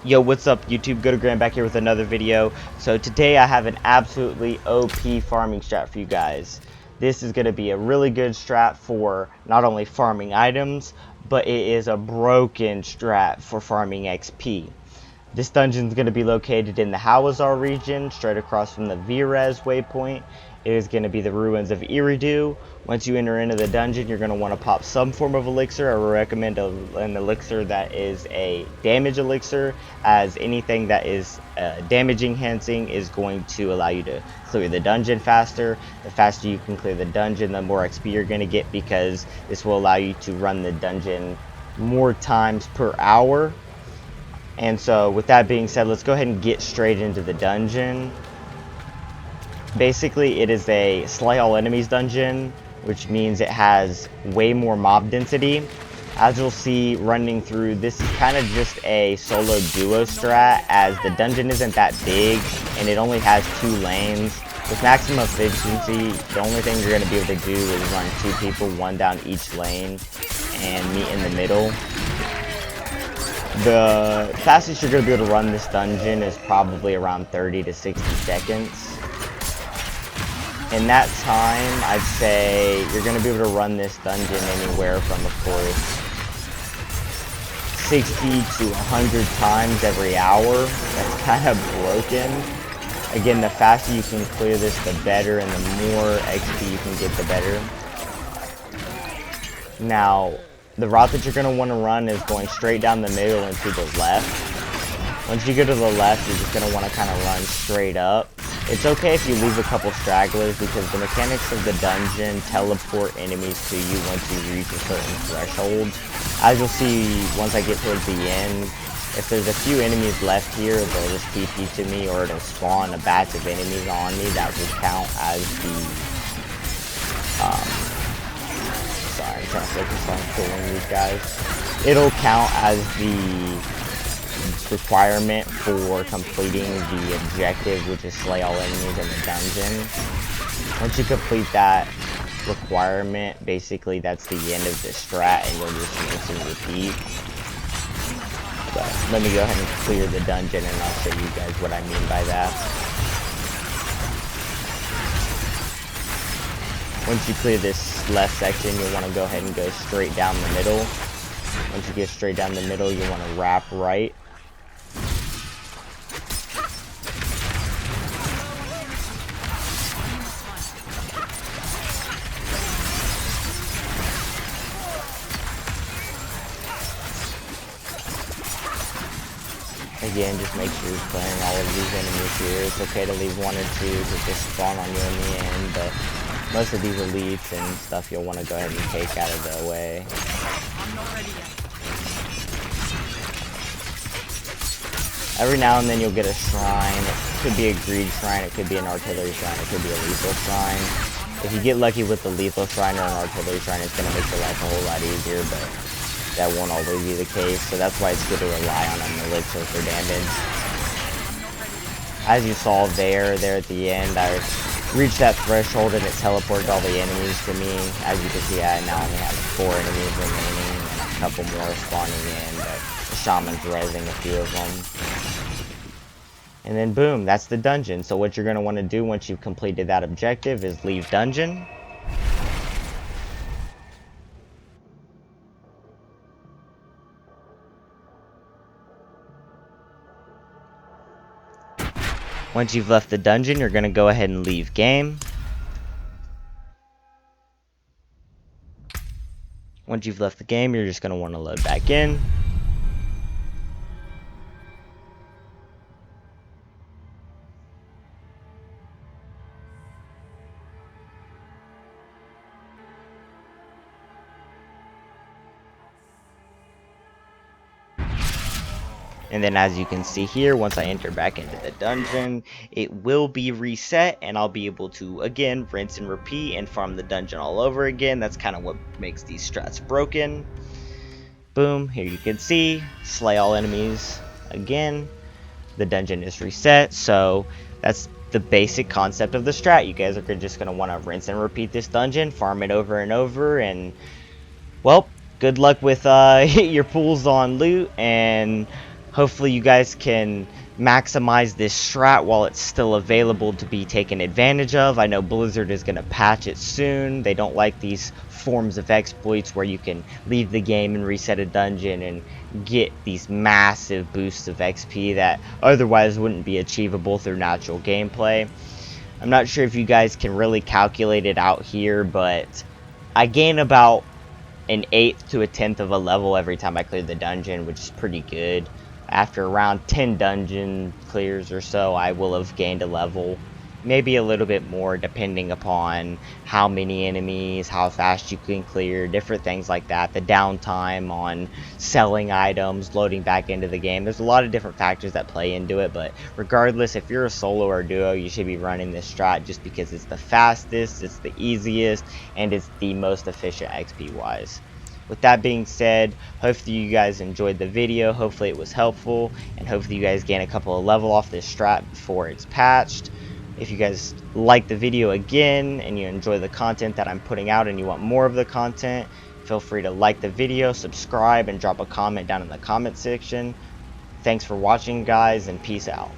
Yo, what's up YouTube? GoToGrand back here with another video. So today I have an absolutely OP farming strat for you guys. This is going to be a really good strat for not only farming items, but it is a broken strat for farming XP. This dungeon is going to be located in the Hawazar region, straight across from the Vrez waypoint. It is going to be the ruins of Eridu. Once you enter into the dungeon, you're going to want to pop some form of elixir. I would recommend an elixir that is a damage elixir, as anything that is damage enhancing is going to allow you to clear the dungeon faster. The faster you can clear the dungeon, the more XP you're going to get, because this will allow you to run the dungeon more times per hour. And so with that being said, let's go ahead and get straight into the dungeon. Basically, it is a slay all enemies dungeon, which means it has way more mob density. As you'll see running through, this is kind of just a solo duo strat, as the dungeon isn't that big and it only has 2 lanes. With maximum efficiency, the only thing you're going to be able to do is run 2 people, 1 down each lane, and meet in the middle. The fastest you're going to be able to run this dungeon is probably around 30 to 60 seconds. In that time, I'd say you're going to be able to run this dungeon anywhere from, of course, 60 to 100 times every hour. That's kind of broken. Again, the faster you can clear this, the better, and the more XP you can get, the better. Now, the route that you're going to want to run is going straight down the middle and to the left. Once you go to the left, you're just going to want to kind of run straight up. It's okay if you leave a couple stragglers, because the mechanics of the dungeon teleport enemies to you once you reach a certain threshold. As you'll see once I get towards the end, if there's a few enemies left here, they'll just TP to me, or it'll spawn a batch of enemies on me that will count as the sorry, I'm trying to focus on killing these guys. It'll count as the requirement for completing the objective, which is slay all enemies in the dungeon. Once you complete that requirement, basically that's the end of the strat, and you'll just rinse and repeat. But let me go ahead and clear the dungeon, and I'll show you guys what I mean by that. Once you clear this left section, you'll want to go ahead and go straight down the middle. Once you get straight down the middle, you want to wrap right. Again, just make sure you're clearing all of these enemies here. It's okay to leave 1 or 2 to just spawn on you in the end, but most of these elites and stuff you'll want to go ahead and take out of the way. Every now and then you'll get a shrine. It could be a greed shrine, it could be an artillery shrine, it could be a lethal shrine. If you get lucky with the lethal shrine or an artillery shrine, it's going to make your life a whole lot easier, but that won't always be the case, so that's why it's good to rely on an elixir for damage. As you saw there at the end, I reached that threshold and it teleported all the enemies to me. As you can see, I now only have 4 enemies remaining and a couple more spawning in, but the shaman's rezzing a few of them. And then boom, that's the dungeon. So what you're going to want to do once you've completed that objective is leave dungeon. Once you've left the dungeon, you're going to go ahead and leave game. Once you've left the game, you're just going to want to load back in. And then as you can see here, once I enter back into the dungeon, it will be reset, and I'll be able to, again, rinse and repeat and farm the dungeon all over again. That's kind of what makes these strats broken. Boom, here you can see, slay all enemies again. The dungeon is reset, so that's the basic concept of the strat. You guys are just going to want to rinse and repeat this dungeon, farm it over and over, and, well, good luck with your pulls on loot, and Hopefully you guys can maximize this strat while it's still available to be taken advantage of. I know Blizzard is going to patch it soon. They don't like these forms of exploits where you can leave the game and reset a dungeon and get these massive boosts of XP that otherwise wouldn't be achievable through natural gameplay. I'm not sure if you guys can really calculate it out here, but I gain about an eighth to a tenth of a level every time I clear the dungeon, which is pretty good. After around 10 dungeon clears or so, I will have gained a level. Maybe a little bit more depending upon how many enemies, how fast you can clear, different things like that. The downtime on selling items, loading back into the game. There's a lot of different factors that play into it, but regardless, if you're a solo or duo, you should be running this strat just because it's the fastest, it's the easiest, and it's the most efficient XP wise. With that being said, hopefully you guys enjoyed the video, hopefully it was helpful, and hopefully you guys gain a couple of level off this strat before it's patched. If you guys like the video again, and you enjoy the content that I'm putting out and you want more of the content, feel free to like the video, subscribe, and drop a comment down in the comment section. Thanks for watching, guys, and peace out.